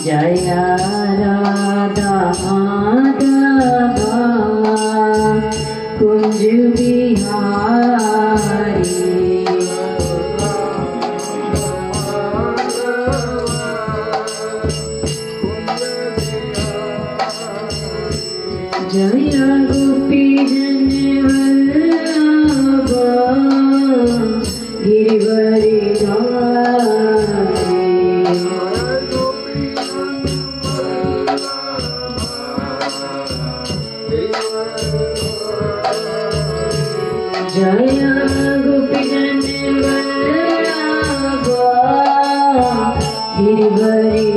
जय राधा माधवा कुंज बिहारी जय गोपी जन वल्लभा गिरिवरी जय गोपी जन वल्लभा गिरिवरी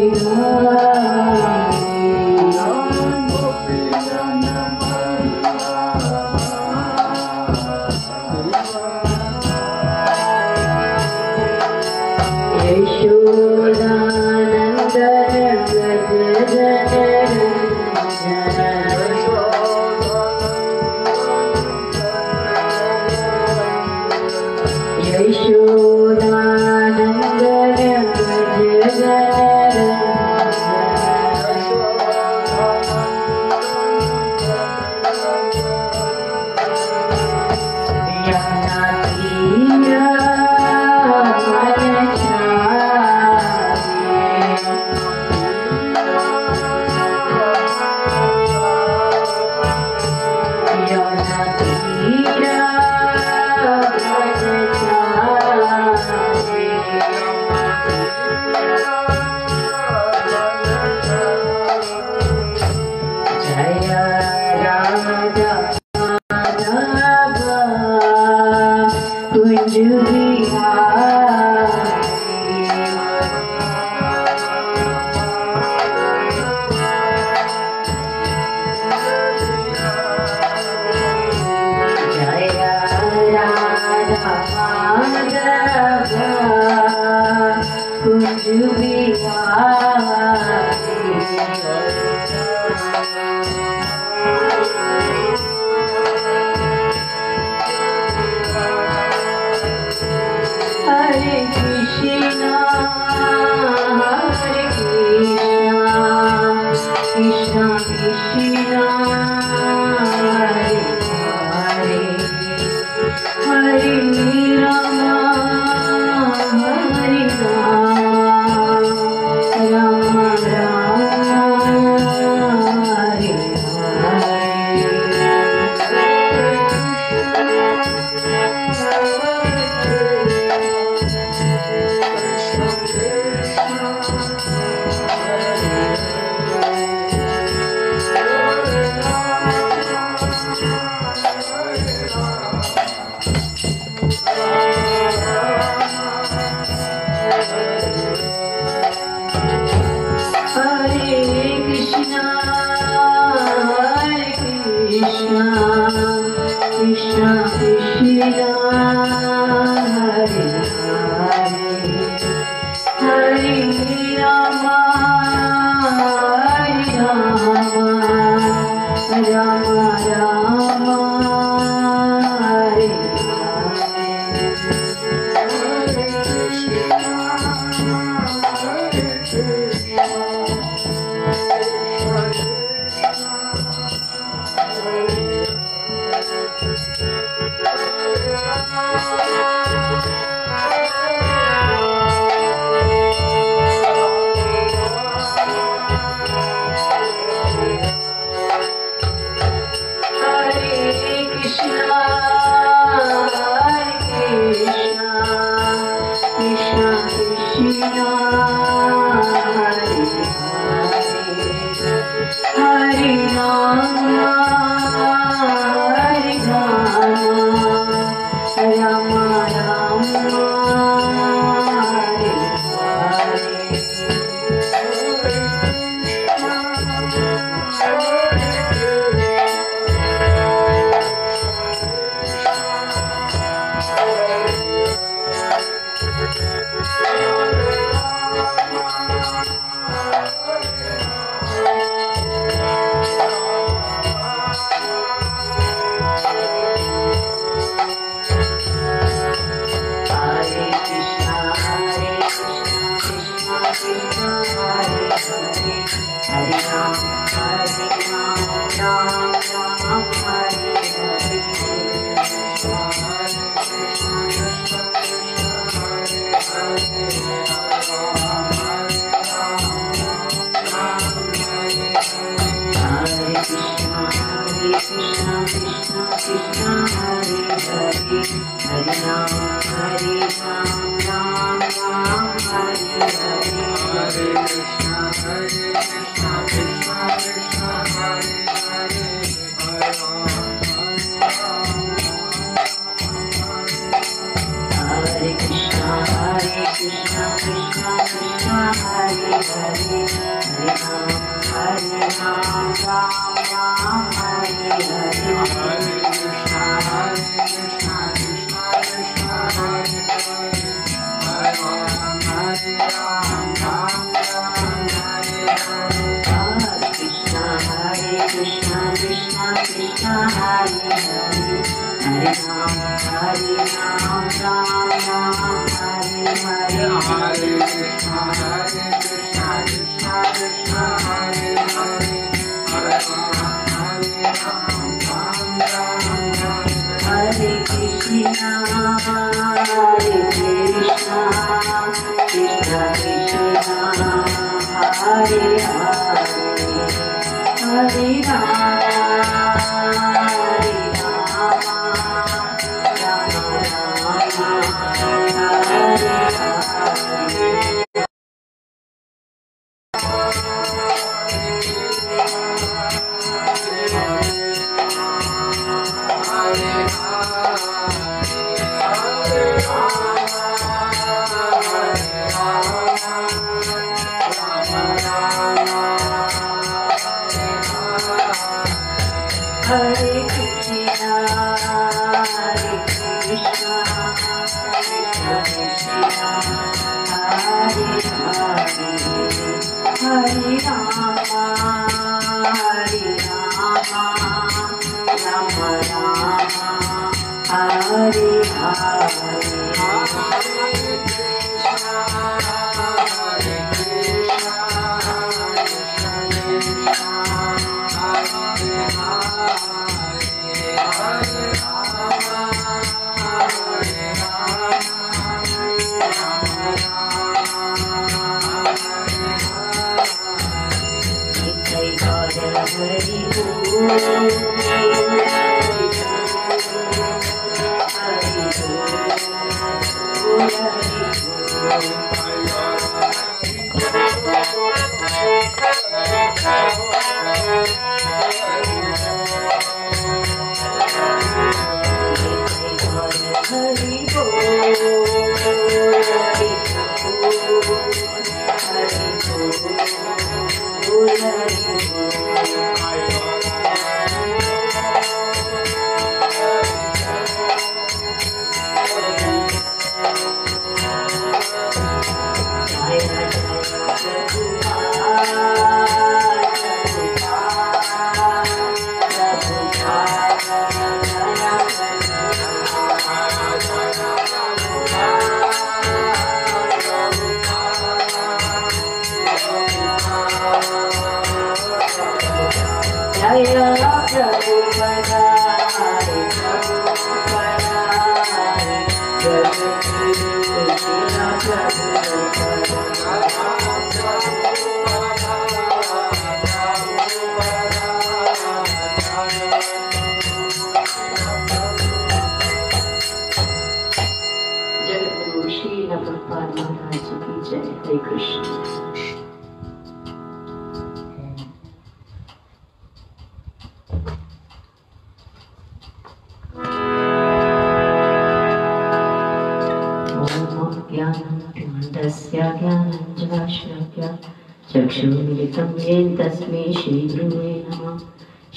चक्षुर्मिलितं येन तस्मै श्रीगुरुवे नमः।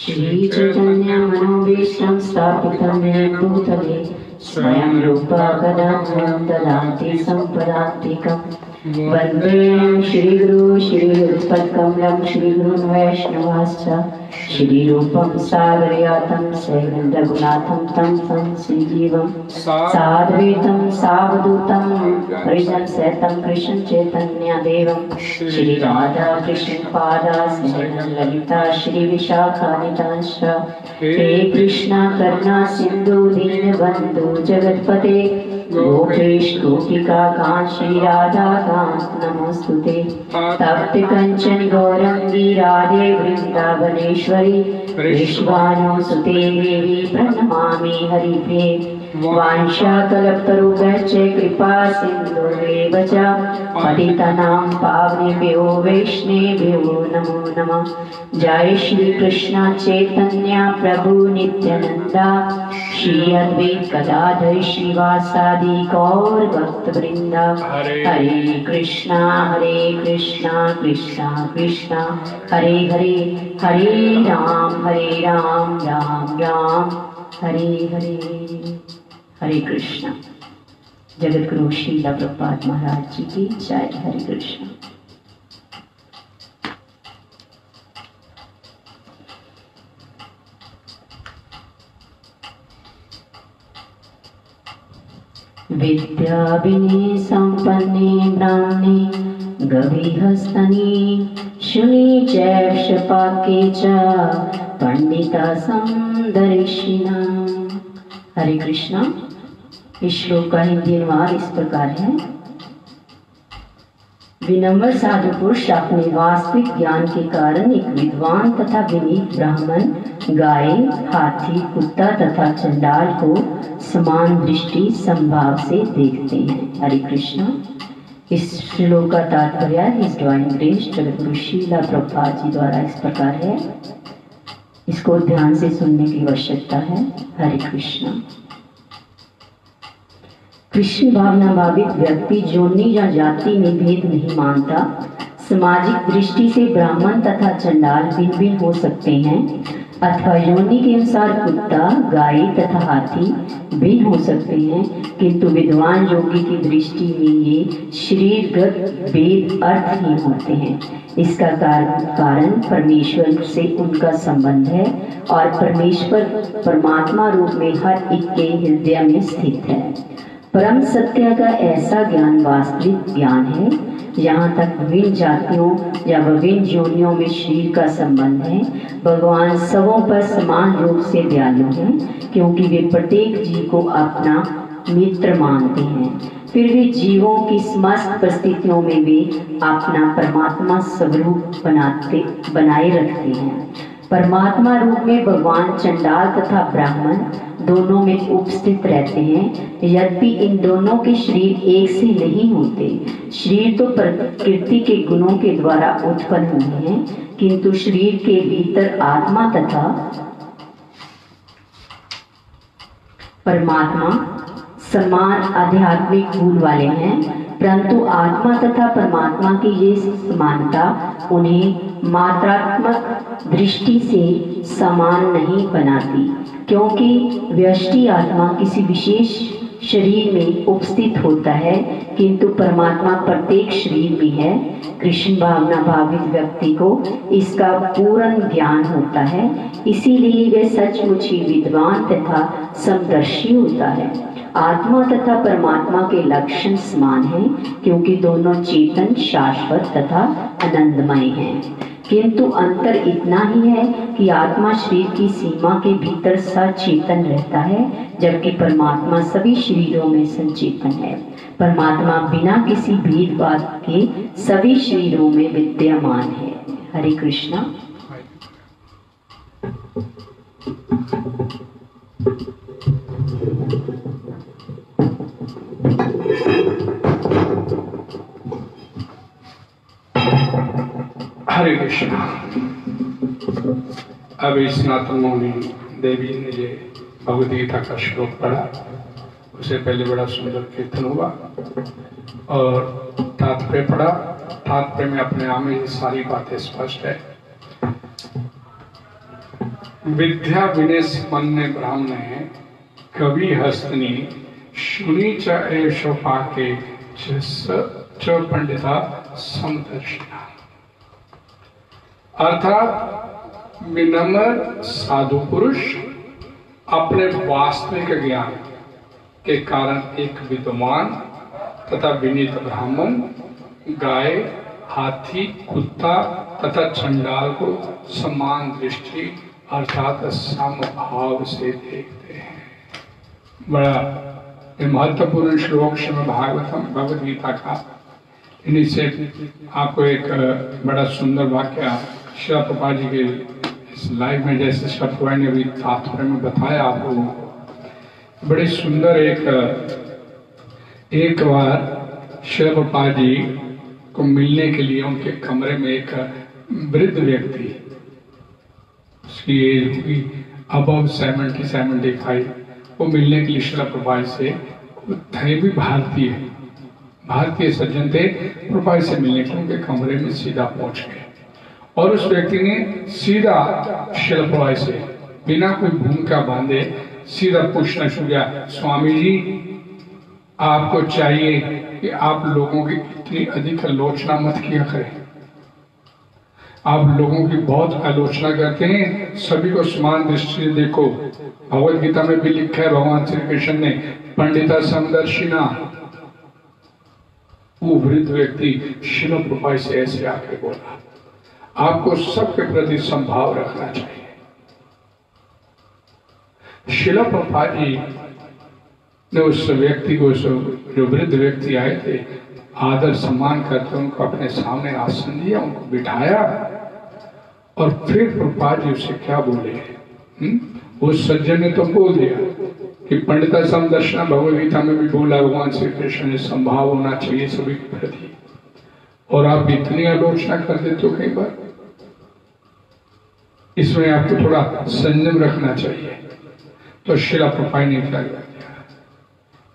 श्रीचैतन्यमनोभीष्टं स्थापितं येन भूतले स्वयं रूपा कदा ददाति सम्पदान्तिकम्। वन्देऽहं श्रीगुरु श्रीयुत्पत्कमलं श्रीगुरुन् वैष्णवाश्च श्रीरूपं सागरयातं सैनं रघुनाथं तं संजीवं साद्वैतं सावधूतं हरिजन सहितं कृष्ण चैतन्य देवं श्री राधा कृष्ण पादा सैनं ललिता श्री विशाखानितांश्च। हे कृष्णा करुणा सिंधु दीनबन्धु जगत्पते गोपेश गोपिका कांत श्री राधा कांत नमोस्तुते। तप्त कंचन गौरंगी राधे वृंदावनेश्वरी विश्वानुसुते देवी प्रणमामि हरिप्रिये। वाञ्छाकल्पतरुभ्यश्च कृपा सिन्धुर्येव च पतितानां पावनेभ्यो वैष्णवेभ्यो नमो नमः। जय श्री कृष्ण चैतन्य प्रभु नित्यानंदा श्री अद्वैत गदाधर श्रीवासादि गौर भक्तवृंदा। हरे कृष्णा कृष्णा कृष्णा हरे हरे, हरे राम राम राम हरे हरे। हरे कृष्णा। जगत गुरु श्रील प्रभुपाद महाराज जी की जय। हरे कृष्णा। विद्याविने संपन्ने ब्राह्मणे गभीरस्तने शुनि चैव शपाके च पंडिता समदर्शिना। हरे कृष्णा। इस श्लोक का हिंदी अनुवाद इस प्रकार है। विनम्र साधु पुरुष अपने वास्तविक ज्ञान के कारण एक विद्वान तथा विनीत ब्राह्मण, गाय, हाथी, कुत्ता तथा चंडाल को समान दृष्टि संभाव से देखते हैं। हरे कृष्णा। इस श्लोक का तात्पर्य इस डिवाइन ग्रेस जगत गुरु श्रील प्रभुपाद जी द्वारा इस प्रकार है। इसको ध्यान से सुनने की आवश्यकता है। हरे कृष्णा। कृष्ण भावना भावित व्यक्ति जोनि या जाति में भेद नहीं मानता। सामाजिक दृष्टि से ब्राह्मण तथा चंडाल भिन्न भिन्न हो सकते हैं अथवा योनि के अनुसार कुत्ता, गाय तथा हाथी भिन्न हो सकते हैं, किंतु विद्वान योगी की दृष्टि में ये शरीरगत भेद अर्थहीन होते हैं। इसका कारण परमेश्वर से उनका संबंध है और परमेश्वर परमात्मा रूप में हर एक के हृदय में स्थित है। परम सत्य का ऐसा ज्ञान वास्तविक ज्ञान है। जहाँ तक विभिन्न जातियों या विभिन्न योनियों में शरीर का संबंध है, भगवान सबों पर समान रूप से दयालु हैं, क्योंकि वे प्रत्येक जीव को अपना मित्र मानते हैं। फिर भी जीवों की समस्त परिस्थितियों में वे अपना परमात्मा स्वरूप बनाए रखते हैं। परमात्मा रूप में भगवान चंडाल तथा ब्राह्मण दोनों में उपस्थित रहते हैं, यद्यपि इन दोनों के शरीर एक से नहीं होते। शरीर तो प्रकृति के गुणों के द्वारा उत्पन्न हुए हैं, किंतु शरीर के भीतर आत्मा तथा परमात्मा समान आध्यात्मिक गुण वाले हैं, परंतु आत्मा तथा परमात्मा की ये समानता उन्हें मात्रात्मक दृष्टि से समान नहीं बनाती, क्योंकि व्यष्टि आत्मा किसी विशेष शरीर में उपस्थित होता है, किंतु परमात्मा प्रत्येक शरीर में है। कृष्ण भावना भावित व्यक्ति को इसका पूर्ण ज्ञान होता है, इसीलिए वे सचमुच ही विद्वान तथा समदर्शी होता है। आत्मा तथा परमात्मा के लक्षण समान हैं, क्योंकि दोनों चेतन, शाश्वत तथा आनंदमय हैं, किंतु अंतर इतना ही है कि आत्मा शरीर की सीमा के भीतर सचेतन रहता है, जबकि परमात्मा सभी शरीरों में संचेतन है। परमात्मा बिना किसी भेदभाव के सभी शरीरों में विद्यमान है। हरे कृष्णा। हरे कृष्णा। अभी सनातन मौनी देवी ने जो भगवद गीता का श्लोक पढ़ा, उससे पहले बड़ा सुंदर कीर्तन हुआ और तात्पर्य पढ़ा। तात्पर्य में अपने आप में सारी बातें स्पष्ट है। विद्या विनय संपन्न ब्राह्मणे कवि हस्तनी शुनि च एष पाके च पंडिता समदर्शिना। अर्थात विनम्र साधु पुरुष अपने वास्तविक ज्ञान के कारण एक विद्वान तथा विनीत ब्राह्मण, गाय, हाथी, कुत्ता तथा चंडाल को समान दृष्टि अर्थात समभाव से देखते हैं। बड़ा महत्वपूर्ण श्लोक श्रीमद् भागवतम भगवद गीता का। इन्हीं से आपको एक बड़ा सुंदर वाक्य श्री प्रभुपाद जी के इस लाइव में, जैसे श्री प्रभुपाद ने भी तात्पर्य में बताया आप लोगों को, बड़ी सुंदर एक बार श्री प्रभुपाद जी को मिलने के लिए उनके कमरे में एक वृद्ध व्यक्ति, उसकी एज होगी अबव 70-75, वो मिलने के लिए श्री प्रभुपाद से थे, भी भारतीय सज्जन थे, प्रभुपाद से मिलने के लिए उनके कमरे में सीधा पहुंच गए और उस व्यक्ति ने सीधा श्री प्रभुपाद से बिना कोई भूमिका बांधे सीधा पूछना शुरू किया, स्वामी जी आपको चाहिए कि आप लोगों की इतनी अधिक आलोचना मत किया करें। आप लोगों की बहुत आलोचना करते हैं, सभी को समान दृष्टि से देखो। भगवद गीता में भी लिखा है, भगवान श्री कृष्ण ने पंडिता समदर्शिना। वो वृद्ध व्यक्ति श्रील प्रभुपाद से ऐसे आके बोला, आपको सबके प्रति संभाव रखना चाहिए। श्रील प्रभुपाद जी ने उस व्यक्ति को, जो वृद्ध व्यक्ति आए थे, आदर सम्मान करते उनको अपने सामने आसन दिया, उनको बिठाया और फिर प्रभुपाद जी उससे क्या बोले। उस सज्जन ने तो बोल दिया कि पंडिता समदर्शना, भगवद गीता में भी बोला भगवान श्री कृष्ण ने संभाव होना चाहिए सभी के प्रति, और आप इतनी आलोचना कर देते हो कई बार, इसमें आपको थोड़ा संयम रखना चाहिए। तो श्रील प्रभुपाद ने क्या किया,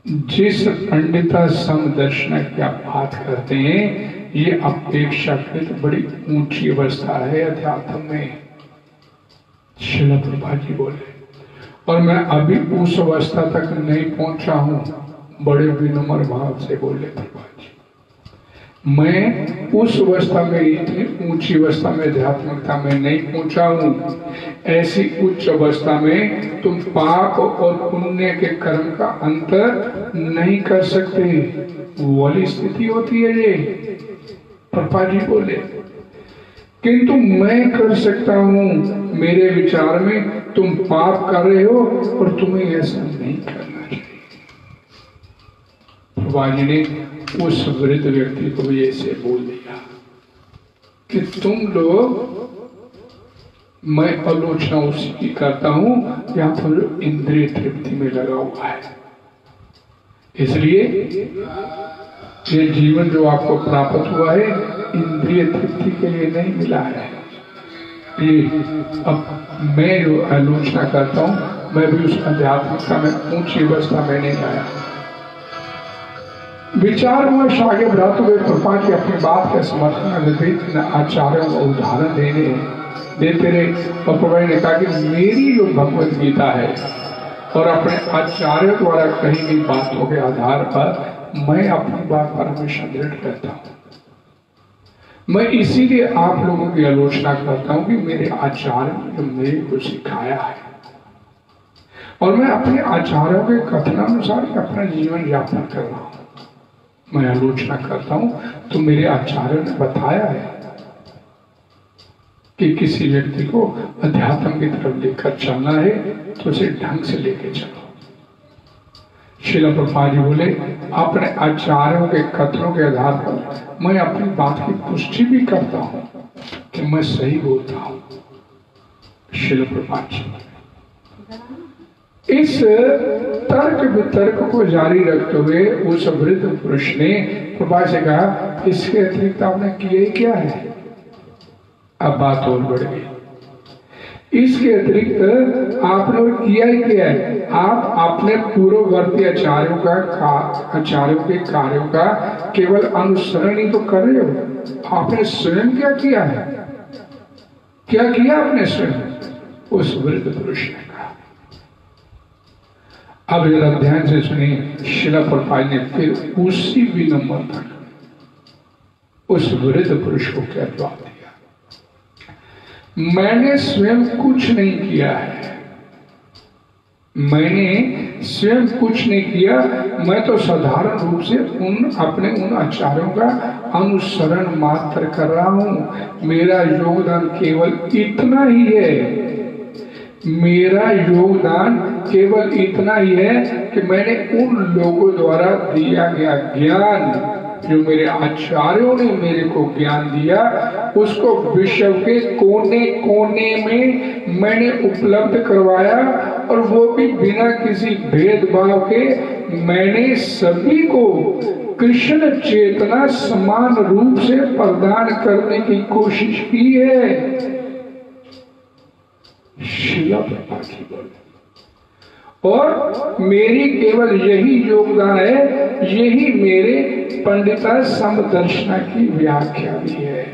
जिस पंडिता समदर्शना की आप बात करते हैं, ये अपेक्षाकृत बड़ी ऊंची अवस्था है अध्यात्म में, श्रील प्रभुपाद जी बोले, और मैं अभी उस अवस्था तक नहीं पहुंचा हूं। बड़े विनम्र भाव से बोले प्रभुपाद जी, मैं उस अवस्था में, इतनी ऊंची अवस्था में, आध्यात्मिकता में नहीं पहुंचा हूं। ऐसी उच्च अवस्था में तुम पाप और पुण्य के कर्म का अंतर नहीं कर सकते, वो वाली स्थिति होती है ये, प्रभुपाद जी बोले। किंतु मैं कर सकता हूं, मेरे विचार में तुम पाप कर रहे हो और तुम्हें ऐसा नहीं करना चाहिए। प्रभुपाद जी ने उस वृद्ध व्यक्ति को भी ऐसे बोल दिया कि तुम लोग, मैं आलोचना उसी की करता हूं या फिर इंद्रिय तृप्ति में लगा हुआ है। इसलिए ये जीवन जो आपको प्राप्त हुआ है, इंद्रिय तृप्ति के लिए नहीं मिला है। ये अब मैं जो आलोचना करता हूं, मैं भी उस आध्यात्मिकता में ऊंची अवस्था में नहीं आया। विचार वर्ष आगे बढ़ाते हुए प्रभुपाद जी अपनी बात के समर्थन में विभिन्न आचार्यों को उदाहरण देते रहे, और प्रभुपाद ने कहा कि मेरी जो भगवद गीता है और अपने आचार्यों द्वारा कही गई बातों के आधार पर मैं अपनी बात पर हमेशा दृढ़ रहता हूँ। मैं इसीलिए आप लोगों की आलोचना करता हूँ कि मेरे आचार्य ने जो मेरे को सिखाया है, और मैं अपने आचार्यों के कथनानुसार अपना जीवन यापन कर रहा हूँ। मैं आलोचना करता हूं तो मेरे आचार्यों ने बताया है कि किसी व्यक्ति को अध्यात्म की तरफ लेकर चलना है तो उसे ढंग से लेके चलो। श्रील प्रभुपाद जी बोले, अपने आचार्यों के कथनों के आधार पर मैं अपनी बात की पुष्टि भी करता हूं कि मैं सही बोलता हूं। श्रील प्रभुपाद जी इस तर्क वितर्क को जारी रखते हुए उस वृद्ध पुरुष ने प्रभुपाद से कहा, इसके अतिरिक्त आपने किया ही क्या है? अब बात और बढ़ गई। इसके अतिरिक्त आपने किया ही क्या है? आप अपने पूर्ववर्ती आचार्यों के कार्यों का केवल अनुसरण ही तो कर रहे हो। आपने स्वयं क्या किया है? क्या किया आपने स्वयं? उस वृद्ध पुरुष ने कहा। अब जरा ध्यान से सुनिए, श्रील प्रभुपाद ने फिर उसी विनम्र तक उस वृद्ध पुरुष को क्या जवाब दिया? मैंने स्वयं कुछ नहीं किया है, मैंने स्वयं कुछ नहीं किया। मैं तो साधारण रूप से अपने उन आचार्यों का अनुसरण मात्र कर रहा हूं। मेरा योगदान केवल इतना ही है, मेरा योगदान केवल इतना ही है कि मैंने उन लोगों द्वारा दिया गया ज्ञान, जो मेरे आचार्यों ने मेरे को ज्ञान दिया, उसको विश्व के कोने कोने में मैंने उपलब्ध करवाया और वो भी बिना किसी भेदभाव के मैंने सभी को कृष्ण चेतना समान रूप से प्रदान करने की कोशिश की है। शिला प्रभुपाद जी बोले, और मेरी केवल यही योगदान है, यही मेरे पंडिता समदर्शना की व्याख्या भी है।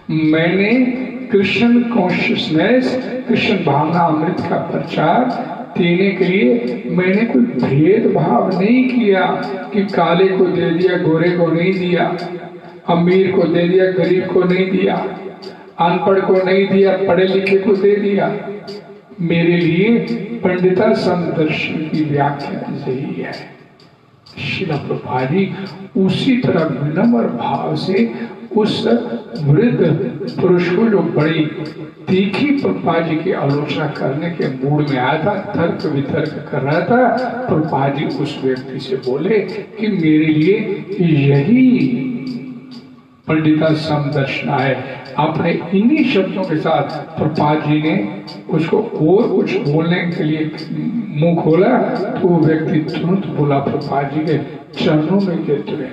मैंने कृष्ण कॉन्शियसनेस, कृष्ण भावना अमृत का प्रचार देने के लिए मैंने कोई भेदभाव नहीं किया कि काले को दे दिया, गोरे को नहीं दिया, अमीर को दे दिया, गरीब को नहीं दिया, अनपढ़ को नहीं दिया, पढ़े लिखे को दे दिया। मेरे लिए पंडिता समदर्शन की व्याख्या यही है। श्रील प्रभुपाद जी उसी तरह विनम्र भाव से उस वृद्ध पुरुष को, जो बड़ी तीखी प्रभुपाद जी की आलोचना करने के मूड में आया था, तर्क वितर्क कर रहा था, प्रभुपाद जी उस व्यक्ति से बोले कि मेरे लिए यही पंडिता समदर्शना है। अपने इन्हीं शब्दों के साथ प्रभुपाद जी ने उसको और कुछ बोलने के लिए मुंह खोला तो वो व्यक्ति तुरंत बोला प्रभुपाद जी के चरणों में गिरते हुए,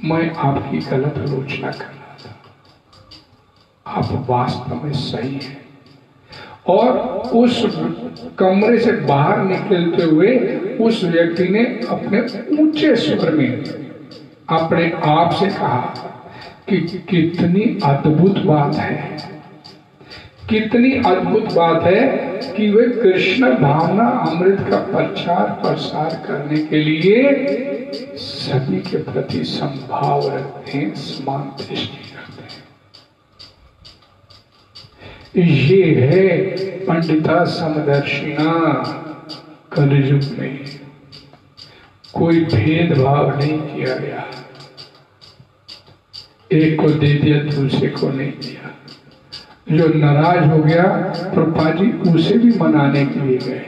मैं आपकी गलत आलोचना कर रहा था, आप वास्तव में सही हैं। और उस कमरे से बाहर निकलते हुए उस व्यक्ति ने अपने ऊंचे स्वर में अपने आप से कहा कि कितनी अद्भुत बात है, कितनी अद्भुत बात है कि वे कृष्ण भावना अमृत का प्रचार प्रसार करने के लिए सभी के प्रति संभाव रखते हैं, समान दृष्टि रखते हैं। ये है पंडिता समदर्शिना। कलयुग में कोई भेदभाव नहीं किया गया, एक को दे दिया दूसरे को नहीं दिया। जो नाराज हो गया प्रभुपाद जी उसे भी मनाने के लिए गए।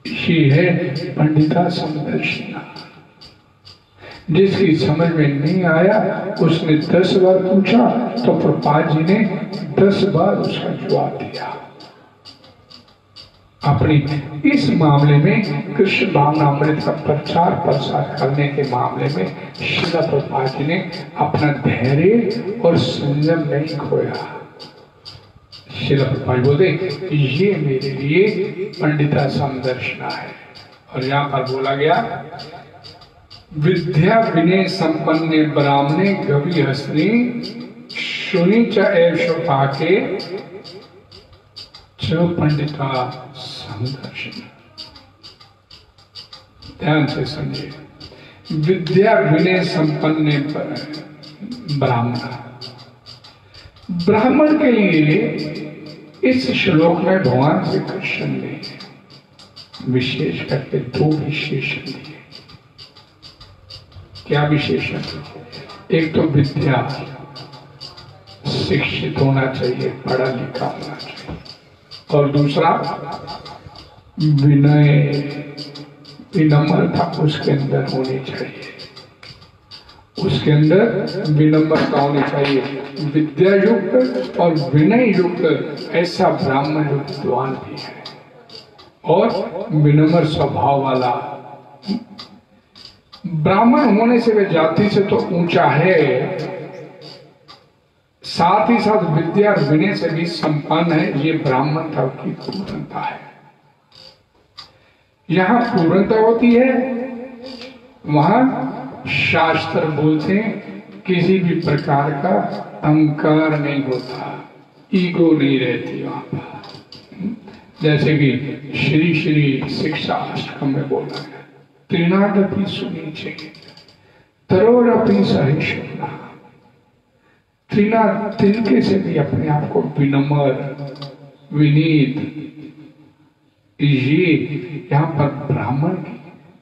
ये है पंडिता समदर्शिना। जिसकी समझ में नहीं आया उसने 10 बार पूछा तो प्रभुपाद जी ने 10 बार उसका जवाब दिया। अपनी इस मामले में कृष्ण भावना अमृत का प्रचार प्रसार करने के मामले में श्रील प्रभुपाद जी ने अपना धैर्य और संयम नहीं खोया। श्रील प्रभुपाद बोलते ये मेरे लिए पंडिता समदर्शना है। और यहाँ पर बोला गया विद्या विनय संपन्ने ब्राह्मणे गवि हस्नी शुनि च एष पाके जो पंडिता समदर्शन। ध्यान से समझिए, विद्या विनय संपन्न ब्राह्मण। ब्राह्मण के लिए इस श्लोक में भगवान श्री कृष्ण ने विशेष करके 2 विशेषण दिए। क्या विशेषण? एक तो विद्या, शिक्षित होना चाहिए, पढ़ा लिखा होना चाहिए, और दूसरा विनय, विनम्रता उसके अंदर होनी चाहिए। उसके अंदर विनम्रता होनी चाहिए। विद्या युक्त और विनय युक्त ऐसा ब्राह्मण विद्वान भी है, और विनम्र स्वभाव वाला। ब्राह्मण होने से वे जाति से तो ऊंचा है, साथ ही साथ विद्या और विनय से भी संपन्न है। ये ब्राह्मणता की पूर्णता है। यहां पूर्णता होती है, वहां शास्त्र बोलते हैं किसी भी प्रकार का अहंकार नहीं होता, ईगो नहीं रहती वहां पर। जैसे कि श्री श्री शिक्षा अष्टकम में बोला है, त्रिनादपि सुनीचे तरोरपि सहिष्णुना। त्रिना तिनके से भी अपने आप को विनम्र, विनीत, ये यहाँ पर ब्राह्मण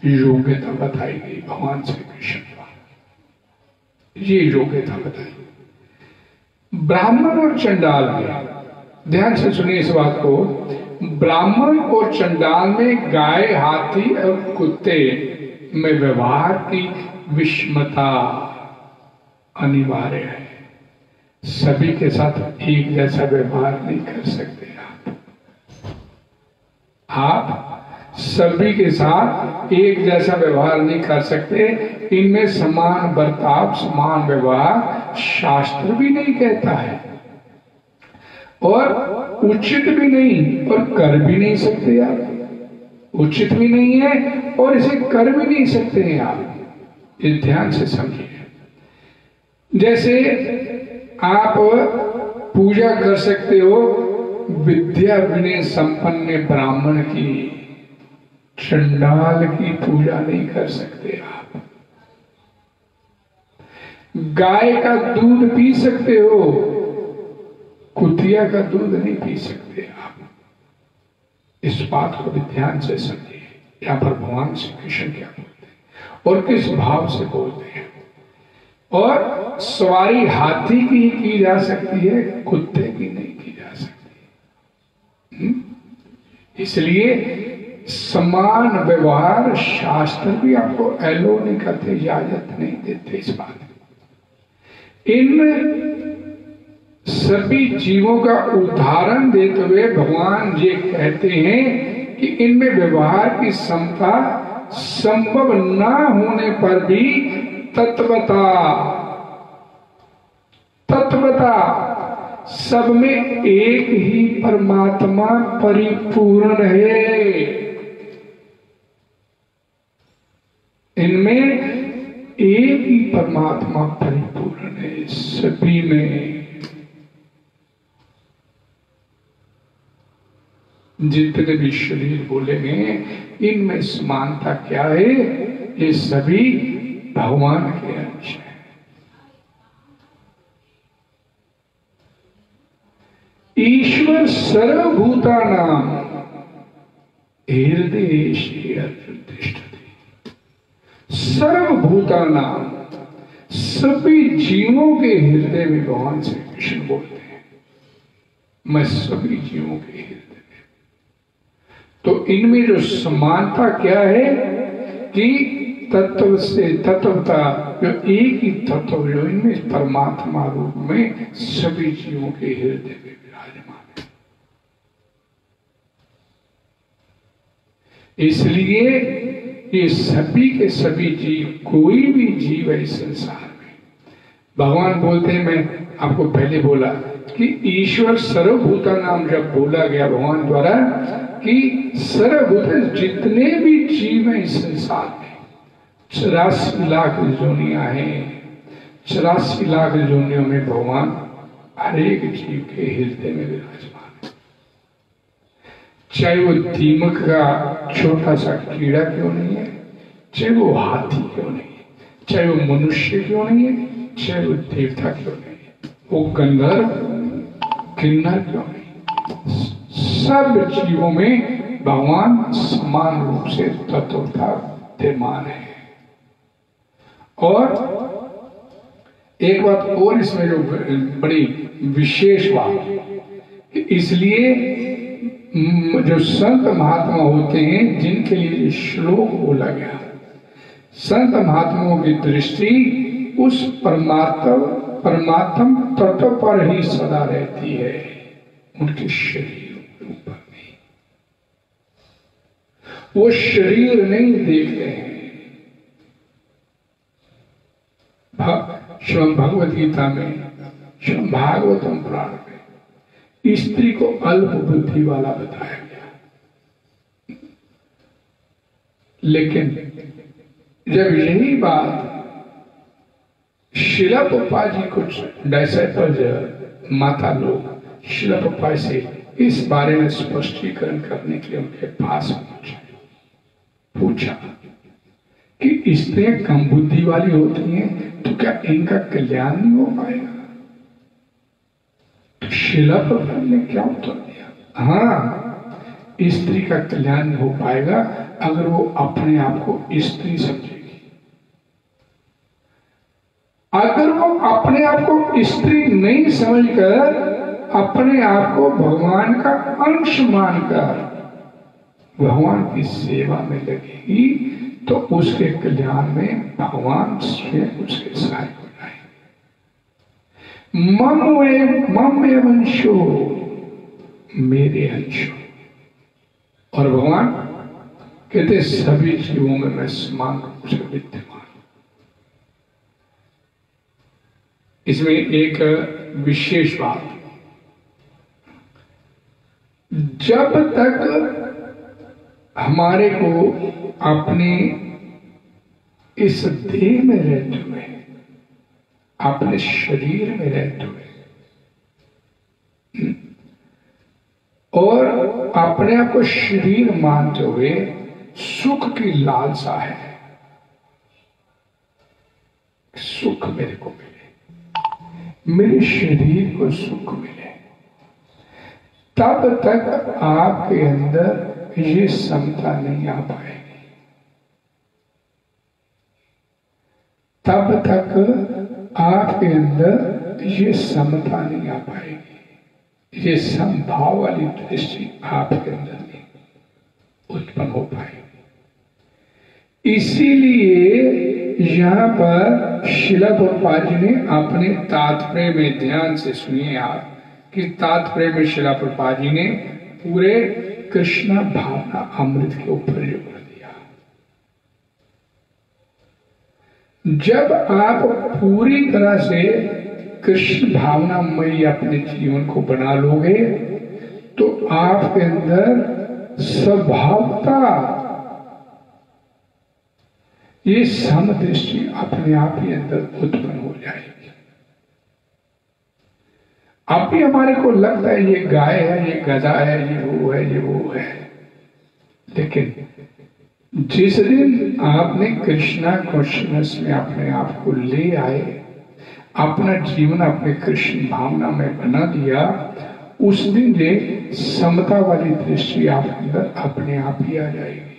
की योग्यता बताई गई भगवान श्री कृष्ण द्वारा। ये योग्यता बताई। ब्राह्मण और चंडाल में, ध्यान से सुनिए इस बात को, ब्राह्मण और चंडाल में गाय, हाथी और कुत्ते में व्यवहार की विषमता अनिवार्य है। सभी के साथ एक जैसा व्यवहार नहीं कर सकते आप। आप सभी के साथ एक जैसा व्यवहार नहीं कर सकते। इनमें समान बर्ताव, समान व्यवहार शास्त्र भी नहीं कहता है, और उचित भी नहीं, और कर भी नहीं सकते आप। उचित भी नहीं है और इसे कर भी नहीं सकते हैं आप। इस ध्यान से समझिए। जैसे आप पूजा कर सकते हो विद्या विनय संपन्न ब्राह्मण की, चंडाल की पूजा नहीं कर सकते आप। गाय का दूध पी सकते हो, कुतिया का दूध नहीं पी सकते आप। इस बात को भी ध्यान से समझिए। यहाँ पर भगवान श्री कृष्ण क्या बोलते हैं और किस भाव से बोलते हैं। और सवारी हाथी की जा सकती है, कुत्ते की नहीं की जा सकती। इसलिए समान व्यवहार शास्त्र भी आपको एलो नहीं करते, इजाजत नहीं देते इस बात। इन सभी जीवों का उदाहरण देते हुए भगवान ये कहते हैं कि इनमें व्यवहार की क्षमता संभव न होने पर भी तत्वता सब में एक ही परमात्मा परिपूर्ण है। इनमें एक ही परमात्मा परिपूर्ण है सभी में। जितने भी शरीर बोलेंगे इनमें समानता क्या है? ये सभी भगवान के अंश हैं। ईश्वर सर्वभूतानां हृदयेषु अर्जुन तिष्ठति। सर्वभूतानां सभी जीवों के हृदय में भगवान श्री कृष्ण बोलते हैं, मैं सभी जीवों के हृदय में। तो इनमें जो समानता क्या है कि तत्व से तत्वता, जो एक ही तत्व जो इनमें परमात्मा रूप में सभी जीवों के हृदय में विराजमान है। इसलिए ये सभी के सभी जीव, कोई भी जीव है इस संसार में, भगवान बोलते हैं, मैं आपको पहले बोला कि ईश्वर सर्वभूता नाम जब बोला गया भगवान द्वारा कि सर्वभूत जितने भी जीव हैं इस संसार में, 84 लाख जोनियां हैं। 84 लाख जोनियों में भगवान हर एक जीव के हृदय में विराजमान है। चाहे वो दीमक का छोटा सा कीड़ा क्यों नहीं है, चाहे वो हाथी क्यों नहीं है, चाहे वो मनुष्य क्यों नहीं है, चाहे वो देवता क्यों नहीं है, वो गंधर्व किन्नर क्यों नहीं, सब जीवों में भगवान समान रूप से तत्वता विद्यमान है। और एक बात और इसमें जो बड़ी विशेष बात, इसलिए जो संत महात्मा होते हैं जिनके लिए श्लोक बोला गया, संत महात्माओं की दृष्टि उस परमात्म तत्व पर ही सदा रहती है, उनके शरीर के ऊपर नहीं। वो शरीर नहीं देखते हैं। श्रीमद् भगवद गीता में, श्रीमद् भागवतम पुराण में स्त्री को अल्प बुद्धि वाला बताया गया। लेकिन जब यही बात शिला पप्पा जी कुछ डिसाइपल माता लोग शिला पप्पा से इस बारे में स्पष्टीकरण करने के लिए उनके पास पहुंचे, पूछा कि स्त्रियां कम बुद्धि वाली होती हैं तो क्या इनका कल्याण नहीं हो पाएगा? तो शिला प्रभु ने क्या उत्तर दिया? हाँ, स्त्री का कल्याण नहीं हो पाएगा अगर वो अपने आप को स्त्री समझेगी। अगर वो अपने आप को स्त्री नहीं समझकर अपने आप को भगवान का अंश मानकर भगवान की सेवा में लगेगी तो उसके कल्याण में भगवान स्वयं उसके सहायक हो जाएंगे। मम एवं अंशो, मेरे अंशो। और भगवान कहते सभी जीवों में मैं समान रूप से विद्यमान हूं। इसमें एक विशेष बात, जब तक हमारे को अपने इस देह में रहते हुए, अपने शरीर में रहते हुए और अपने आप को शरीर मानते हुए सुख की लालसा है, सुख मेरे को मिले, मेरे शरीर को सुख मिले, तब तक आपके अंदर ये समता नहीं आ पाएगी। तब तक आपके अंदर ये समता नहीं आ पाएगी, ये समभाव वाली दृष्टि आपके अंदर नहीं उत्पन्न हो पाएगी। इसीलिए यहाँ पर श्रील प्रभुपाद जी ने अपने तात्पर्य में, ध्यान से सुनिए आप, कि तात्पर्य में श्रील प्रभुपाद जी ने पूरे कृष्ण भावना अमृत के ऊपर जोर दिया। जब आप पूरी तरह से कृष्ण भावनामयी अपने जीवन को बना लोगे तो आपके अंदर स्वभावता ये समदृष्टि अपने आप ही अंदर उत्पन्न हो जाएगी। अब भी हमारे को लगता है ये गाय है, ये गधा है, ये वो है, ये वो है, लेकिन जिस दिन आपने कृष्णा कॉन्शियसनेस में अपने आप को ले आए, अपना जीवन अपने कृष्ण भावना में बना दिया, उस दिन ये समता वाली दृष्टि आपके अंदर अपने आप ही आ जाएगी।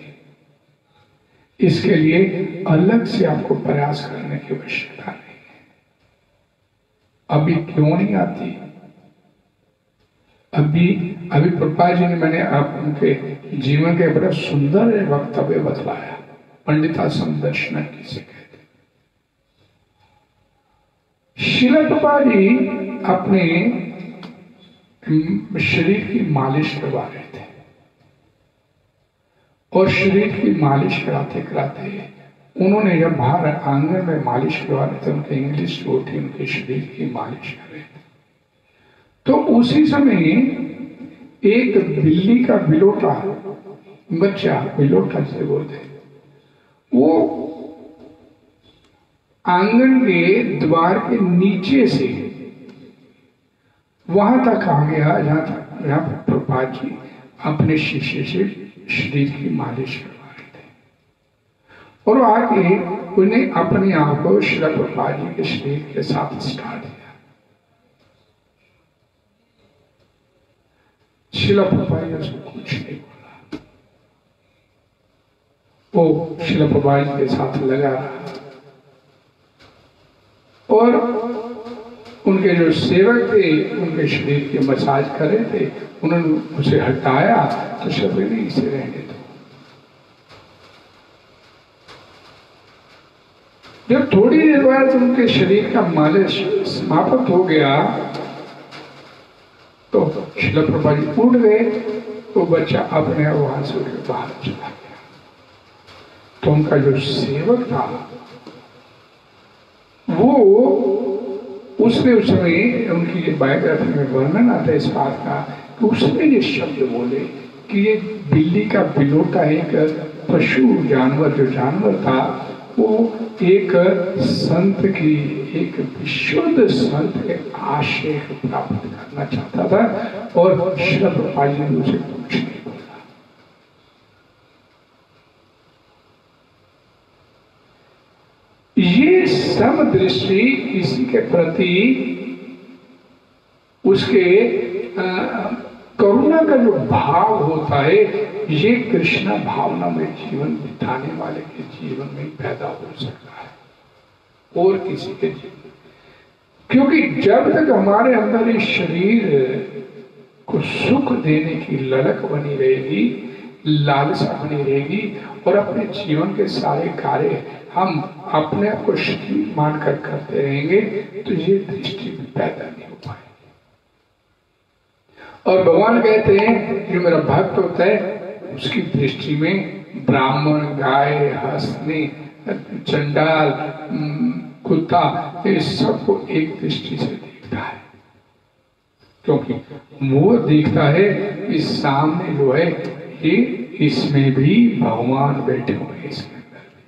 इसके लिए अलग से आपको प्रयास करने की आवश्यकता नहीं है। अभी क्यों नहीं आती? अभी प्रभुपाद जी ने, मैंने आप उनके जीवन के बड़ा सुंदर वक्तव्य बतलाया, पंडिता समदर्शना किसे कहते। श्रील प्रभुपाद जी अपने शरीर की मालिश करवा रहे थे और शरीर की मालिश कराते कराते उन्होंने जब बाहर आंगन में मालिश करवा रहे थे, उनके इंग्लिश जो थी उनके शरीर की मालिश कर रहे थे, तो उसी समय एक बिल्ली का बिलोटा बच्चा, बिलोटा जिसे बोलते, वो आंगन के द्वार के नीचे से वहां तक आ गया जहां प्रभुपाद जी अपने शीशे से शरीर की मालिश करवा रहे थे, और आके उन्हें अपने आप को श्रील प्रभुपाद जी के शरीर के साथ स्टार्ट दिया। श्रील प्रभुपाद जी उसको कुछ नहीं बोला, वो श्रील प्रभुपाद जी के साथ लगा रहा, और उनके जो सेवक थे उनके शरीर के मसाज कर रहे थे, उन्होंने उसे हटाया तो शरीर नहीं, इसे रहने दो। जब थोड़ी देर बाद उनके शरीर का मालिश समाप्त हो गया तो श्रील प्रभुपाद जी उठ गए, तो बच्चा अपने वहां से बाहर चला गया। तो उनका जो सेवक था वो, उसने उस समय, उनकी ये बायोग्राफी में वर्णन आता है इस बात का कि उसने ये शब्द बोले कि ये बिल्ली का बिलोटा एक पशु जानवर, जो जानवर था वो एक संत की, एक विशुद्ध संत के आशय को प्राप्त करना चाहता था, और श्रील प्रभुपाद जी ने उसे कुछ नहीं बोला। ये समदृष्टि किसी के प्रति उसके करुणा का जो भाव होता है, ये कृष्ण भावना में जीवन बिताने वाले के जीवन में पैदा हो सकता है और किसी के जीवन, क्योंकि जब तक हमारे अंदर इस शरीर को सुख देने की ललक बनी रहेगी, लालसा बनी रहेगी, और अपने जीवन के सारे कार्य हम अपने आप को शरीर मानकर करते रहेंगे, तो ये दृष्टि भी पैदा नहीं हो पाएगी। और भगवान कहते हैं जो मेरा भक्त होता है उसकी दृष्टि में ब्राह्मण, गाय, हंसने, चंडाल, कुत्ता, इस सबको एक दृष्टि से देखता है, क्योंकि वो देखता है कि सामने जो है ये, इसमें भी भगवान बैठे हुए हैं, इसके अंदर भी।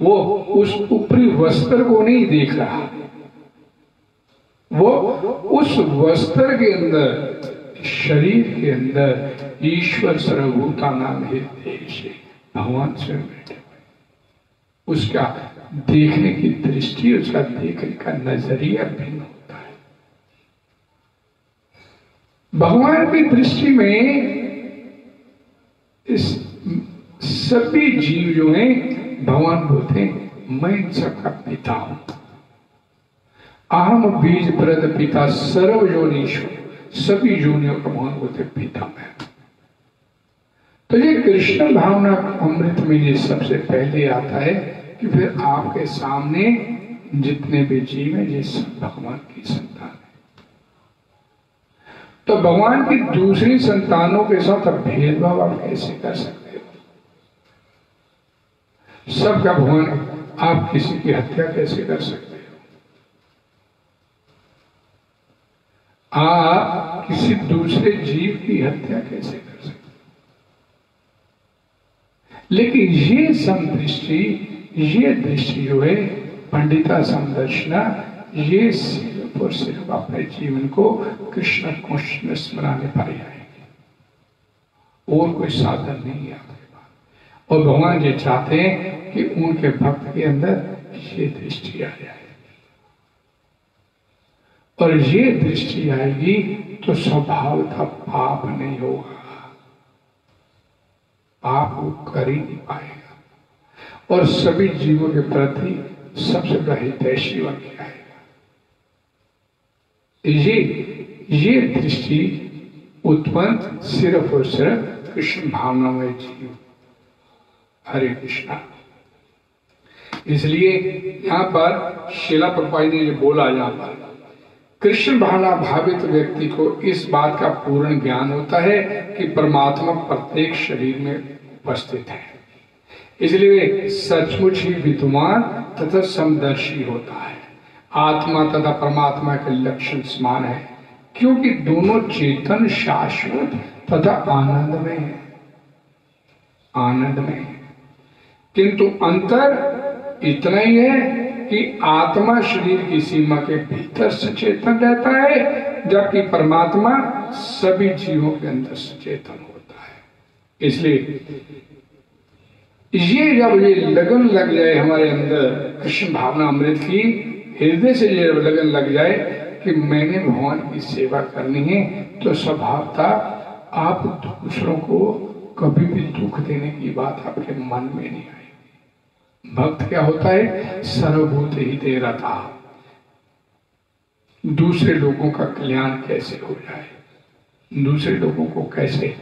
वो उस ऊपरी वस्त्र को नहीं देख रहा, वो उस वस्त्र के अंदर, शरीर के अंदर ईश्वर सर्वभूता नाम देश, भगवान स्वयं बैठे हुए। उसका देखने की दृष्टि, उसका देखने का नजरिया भिन्न होता है। भगवान की दृष्टि में इस सभी जीव जो हैं, भगवान बोलते हैं मैं इन सबका पिता हूं। अहम बीज प्रद पिता सर्व योनिषु, सभी योनियों का भगवान बोलते पिता मैं। तो ये कृष्ण भावना अमृत में ये सबसे पहले आता है कि फिर आपके सामने जितने भी जीव हैं ये सब भगवान की संतान है। तो भगवान की दूसरी संतानों के साथ अब भेदभाव आप कैसे कर सकते हो? सबका भगवान, आप किसी की हत्या कैसे कर सकते हो? आप किसी दूसरे जीव की हत्या कैसे कर सकते हो? लेकिन ये समदृष्टि, ये दृष्टि जो है पंडिता समदर्शना, ये सिर्फ और सिर्फ अपने जीवन को कृष्ण कृष्ण स्मराने पर ही आएंगे, और कोई साधन नहीं है आपके पास। और भगवान ये चाहते हैं कि उनके भक्त के अंदर ये दृष्टि आ जाए, और ये दृष्टि आएगी तो स्वभावतः पाप नहीं होगा, पाप वो कर ही नहीं पाएगा, और सभी जीवों के प्रति सबसे बड़ा हितैषी बन के आएगा। ये दृष्टि उत्पन्न सिर्फ और सिर्फ कृष्ण भावनामय जीव। हरे कृष्णा। इसलिए यहाँ पर शिला प्रभुपाद ने जो बोला, यहाँ पर कृष्ण भावना भावित व्यक्ति को इस बात का पूर्ण ज्ञान होता है कि परमात्मा प्रत्येक शरीर में उपस्थित है, इसलिए सचमुच ही विद्वान तथा समदर्शी होता है। आत्मा तथा परमात्मा के लक्षण समान है, क्योंकि दोनों चेतन, शाश्वत तथा आनंद में है, आनंद में है। किंतु अंतर इतना ही है कि आत्मा शरीर की सीमा के भीतर सचेतन रहता है, जबकि परमात्मा सभी जीवों के अंदर सचेतन होता है। इसलिए ये जब ये लगन लग जाए हमारे अंदर कृष्ण भावना अमृत की, हृदय से ये लगन लग जाए कि मैंने भगवान की सेवा करनी है, तो स्वभावतः आप दूसरों को कभी भी दुख देने की बात आपके मन में नहीं आएगी। भक्त क्या होता है? सर्वभूत ही दे रहा था, दूसरे लोगों का कल्याण कैसे हो जाए, दूसरे लोगों को कैसे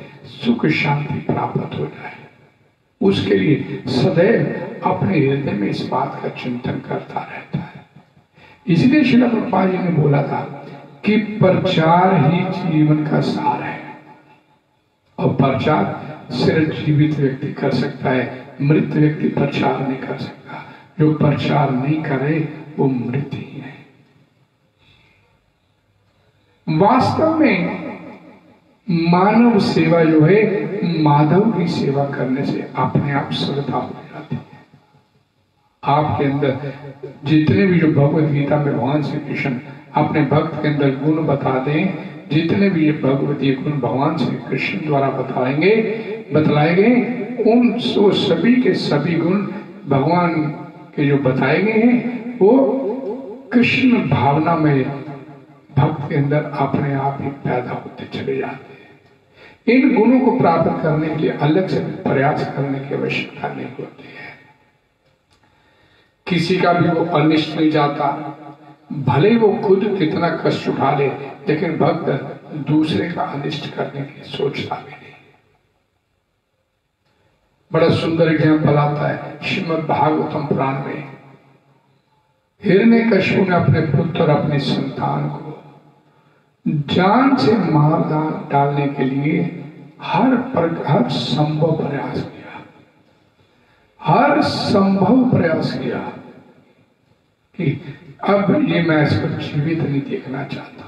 सुख शांति प्राप्त हो जाए, उसके लिए सदैव अपने हृदय में इस बात का चिंतन करता रहता है। इसलिए श्रील प्रभुपाद जी ने बोला था कि प्रचार ही जीवन का सार है, और प्रचार सिर्फ जीवित व्यक्ति कर सकता है, मृत व्यक्ति प्रचार नहीं कर सकता। जो प्रचार नहीं करे वो मृत ही है। वास्तव में मानव सेवा जो है, माधव की सेवा करने से अपने आप श्रद्धा हो जाती है। आपके अंदर जितने भी जो भगवद गीता में भगवान श्री कृष्ण अपने भक्त के अंदर गुण बता दें, जितने भी ये भगवतीय गुण भगवान श्री कृष्ण द्वारा बतलाए गए, उन सभी के सभी गुण भगवान के जो बताए गए हैं, वो कृष्ण भावना में भक्त के अंदर अपने आप ही पैदा होते चले जाते हैं। इन गुणों को प्राप्त करने के लिए अलग से प्रयास करने की आवश्यकता नहीं होती है। किसी का भी वो अनिष्ट नहीं जाता, भले वो खुद कितना कष्ट उठा ले, लेकिन भक्त दूसरे का अनिष्ट करने की सोचता भी नहीं। बड़ा सुंदर एग्जाम्पल आता है श्रीमद् भागवतम पुराण में। हिरण्यकशिपु ने अपने पुत्र और अपनी संतान को जान से मार डालने के लिए हर संभव प्रयास किया, हर संभव प्रयास किया कि अब ये मैं इसको जीवित नहीं देखना चाहता।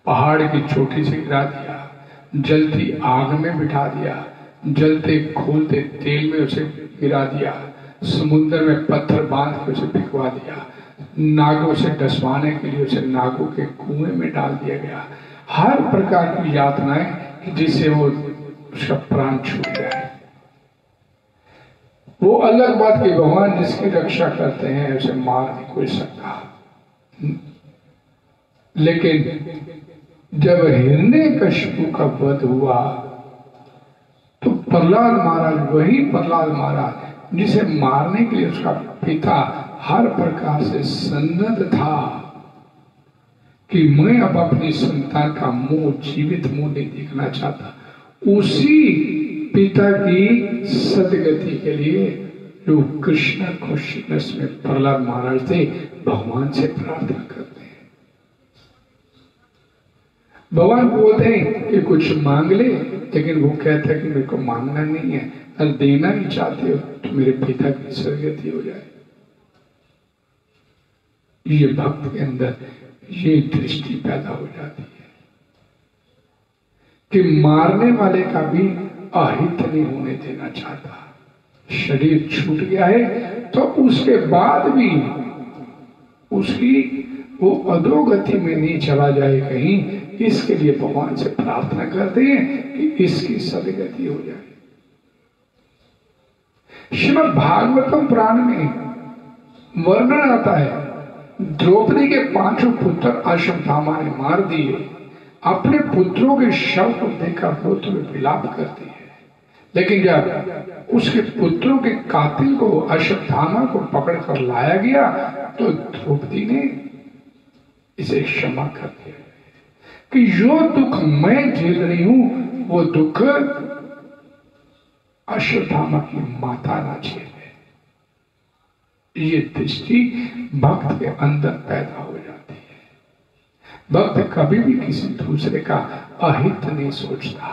पहाड़ की चोटी से गिरा दिया, जलती आग में बिठा दिया, जलते खोलते तेल में उसे गिरा दिया, समुद्र में पत्थर बांध के उसे भिगवा दिया, नागों से डसवाने के लिए उसे नागों के कुएं में डाल दिया गया। हर प्रकार की यातनाएं जिससे वो उसका प्राण छूट जाए। वो अलग बात कि भगवान जिसकी रक्षा करते हैं उसे मार नहीं कोई सकता, लेकिन जब हिरण्यकशिपु का वध हुआ तो प्रहलाद महाराज, वही प्रहलाद महाराज जिसे मारने के लिए उसका पिता हर प्रकार से सन्नद्ध था कि मैं अब अपनी संतान का मुंह, जीवित मुंह नहीं देखना चाहता, उसी पिता की सदगति के लिए जो कृष्ण कॉन्शियसनेस में प्रहलाद महाराज थे, भगवान से प्रार्थना करते हैं। भगवान बोलते हैं कि कुछ मांग ले, लेकिन वो कहता है कि मेरे को मांगना नहीं है, अगर देना ही चाहते हो तो मेरे पिता की सदगति हो जाए। ये भक्त के अंदर ये दृष्टि पैदा हो जाती है कि मारने वाले का भी अहित नहीं होने देना चाहता। शरीर छूट गया है तो उसके बाद भी उसकी वो अधोगति में नहीं चला जाए कहीं, इसके लिए भगवान से प्रार्थना करते हैं कि इसकी सदगति हो जाए। श्रीमद् भागवतम पुराण में वर्णन आता है, द्रौपदी के 5 पुत्र अश्वत्थामा ने मार दिए। अपने पुत्रों के शव को देखकर वो तुम्हें विलाप करती है, लेकिन जब उसके पुत्रों के कातिल को, अश्वत्थामा को पकड़कर लाया गया तो द्रौपदी ने इसे क्षमा कर दिया कि जो दुख मैं झेल रही हूं वो दुख अश्वत्थामा की माता ना झेले। ये दृष्टि भक्त के अंदर पैदा हो जाती है। भक्त कभी भी किसी दूसरे का अहित नहीं सोचता।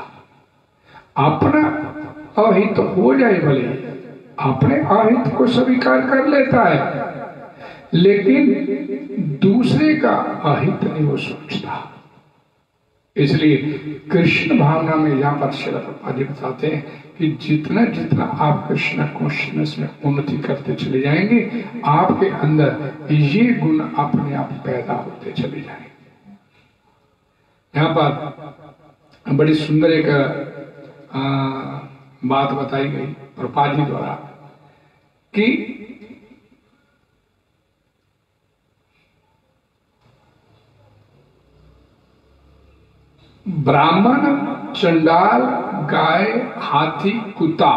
अपना अहित हो जाए भले, अपने अहित को स्वीकार कर लेता है, लेकिन दूसरे का अहित नहीं वो सोचता। इसलिए कृष्ण भावना में यहाँ पर श्रील प्रभुपाद जी बताते हैं कि जितना जितना आप कृष्ण कॉन्शियसनेस में उन्नति करते चले जाएंगे, आपके अंदर ये गुण अपने आप पैदा होते चले जाएंगे। यहाँ पर बड़ी सुंदर एक बात बताई गई प्रभुपाद जी द्वारा कि ब्राह्मण, चंडाल, गाय, हाथी, कुत्ता,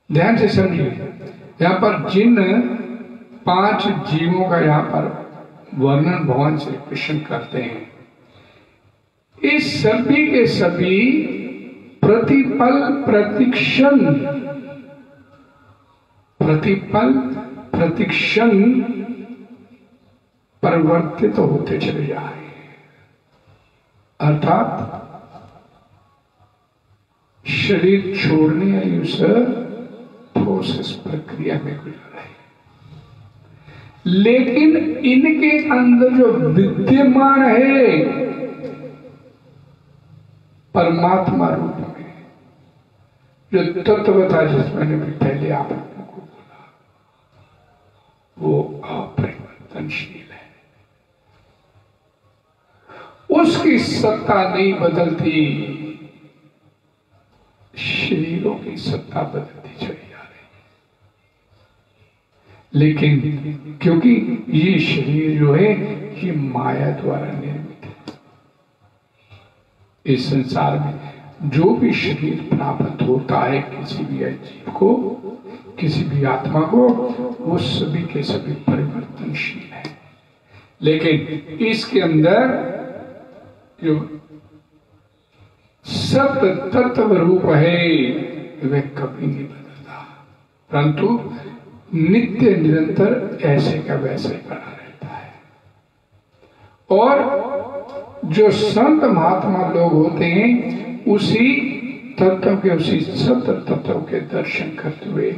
ध्यान से समझिए। यहाँ पर जिन 5 जीवों का यहाँ पर वर्णन भगवान श्री कृष्ण करते हैं, इस सभी के सभी प्रतिपल प्रतिक्षण परिवर्तित होते चले जा रहे हैं। अर्थात शरीर छोड़ने वाली उस प्रोसेस प्रक्रिया में गुजर रहे हैं, लेकिन इनके अंदर जो विद्यमान है परमात्मा रूप में, जो तत्व था जिसमें मैंने भी पहले आप लोगों को बोला, वो अपरिवर्तनशील है। उसकी सत्ता नहीं बदलती, शरीरों की सत्ता बदलती चली जा रही है। लेकिन क्योंकि ये शरीर जो है ये माया द्वारा निर्मित है, इस संसार में जो भी शरीर प्राप्त होता है किसी भी जीव को, किसी भी आत्मा को, वो सभी के सभी परिवर्तनशील है। लेकिन इसके अंदर जो सत्य तत्व रूप है वह कभी नहीं बदलता, परंतु नित्य निरंतर ऐसे का वैसे बना रहता है। और जो संत महात्मा लोग होते हैं उसी तत्व के, उसी सत्य तत्व के दर्शन करते हुए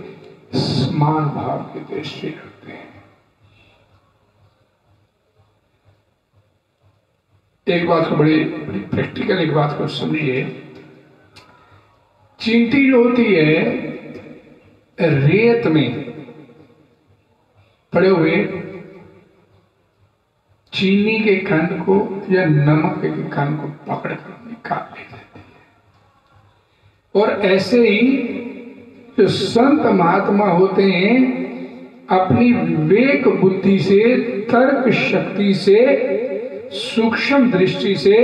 समान भाव की दृष्टि रखते हैं। एक बात को बड़ी प्रैक्टिकल एक बात को समझिए। चींटी जो होती है रेत में पड़े हुए चीनी के कण को या नमक के कण को पकड़ कर निकाल ले जाती है। और ऐसे ही जो संत महात्मा होते हैं अपनी विवेक बुद्धि से, तर्क शक्ति से, सूक्ष्म दृष्टि से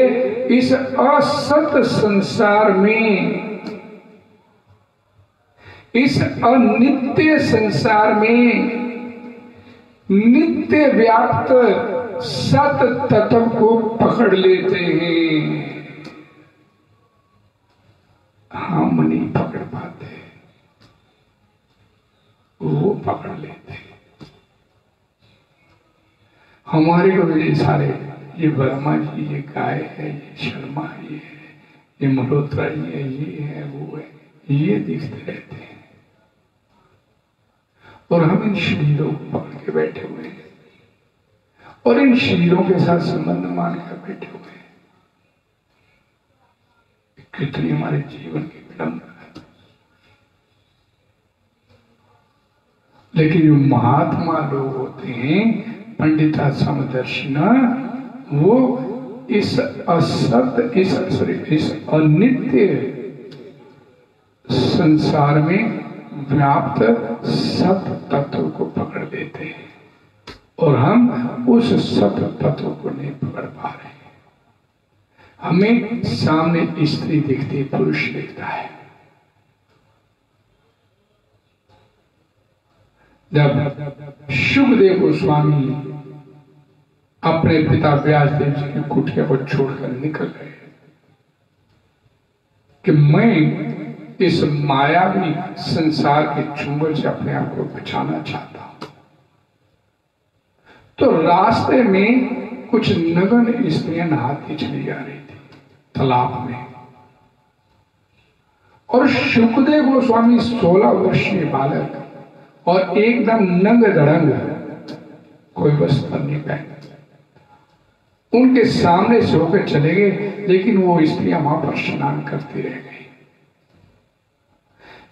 इस असत संसार में, इस अनित्य संसार में नित्य व्याप्त सत तत्व को पकड़ लेते हैं। हम नहीं पकड़ पाते, वो पकड़ लेते हैं। हमारे को ये सारे, ये वर्मा जी, ये गाय है, ये शर्मा, ये मल्होत्रा, ये है, वो है, ये दिखते रहते हैं। और हम इन शरीरों को पकड़ के बैठे हुए हैं और इन शरीरों के साथ संबंध मानकर बैठे हुए हैं। कितनी हमारे जीवन की विडंबना है। लेकिन जो महात्मा लोग होते हैं, पंडिता समदर्शिना, वो इस असत, इस अनित्य संसार में व्याप्त सत तत्व को पकड़ लेते हैं और हम उस सत तत्व को नहीं पकड़ पा रहे हैं। हमें सामने स्त्री दिखती, पुरुष दिखता है। जब शुकदेव गोस्वामी अपने पिता व्यासदेव जी की कुटिया को छोड़कर निकल गए कि मैं इस मायावी संसार के चुंबल से अपने आप को बचाना चाहता हूं, तो रास्ते में कुछ नगन स्त्रियां नहाती चली जा रही थी तालाब में। और शुकदेव गोस्वामी 16 वर्षीय बालक और एकदम नंग धड़ंग, कोई वस्त्र नहीं पहने, उनके सामने से होकर चले गए। लेकिन वो स्त्रियां वहां पर स्नान करती रह गई।